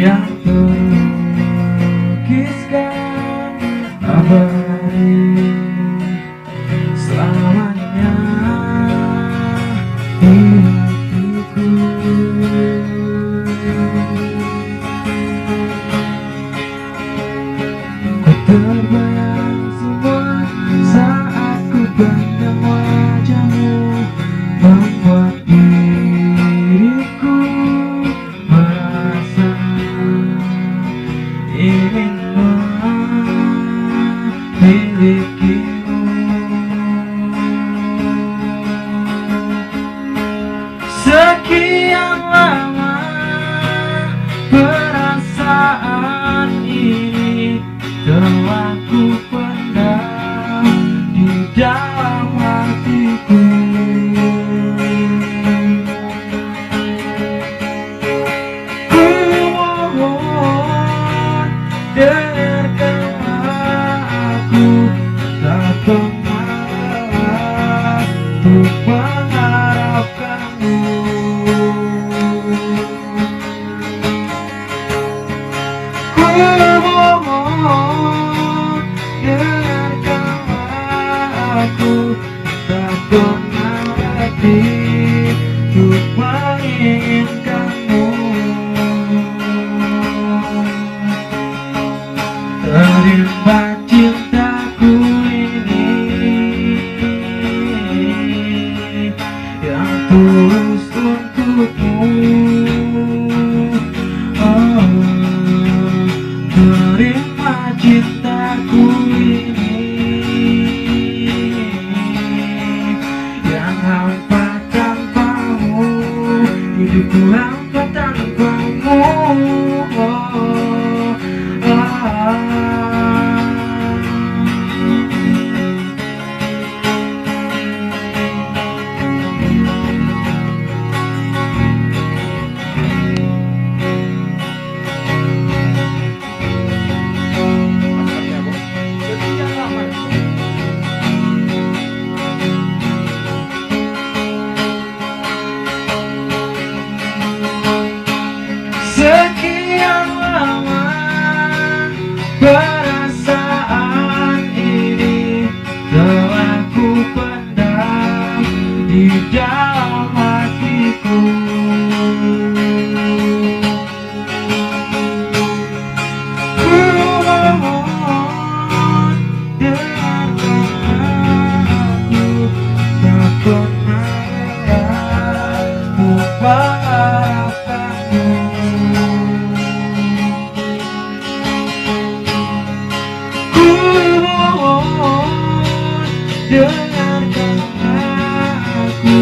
yang terlukiskan abadi selamanya di hatiku. Ku terbayang semua saat ku pandang wajahmu, membuat diriku merasa ingin memilikimu. Sekian lama perasaan ini telah ku pendam di dalam hatiku. Ku mohon dengarkanlah aku, tak pernah untuk mengharapkanmu. Ku mohon dengarkanlah aku, tak pernah lagi untuk menginginkanmu. Terima cintaku ini yang tulus untukmu. Oh, terima cintaku ini yang hampa tanpamu, hidupku hampa tanpamu. Sekian lama perasaan ini telah ku pendam di dalam hatiku. Ku mohon dengarkan aku, tak pernah aku mengharapkanmu. Ku mohon dengarkanlah aku,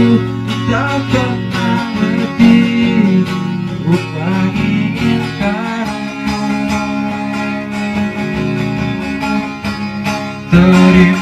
tak pernah lebih untuk menginginkanmu. Terima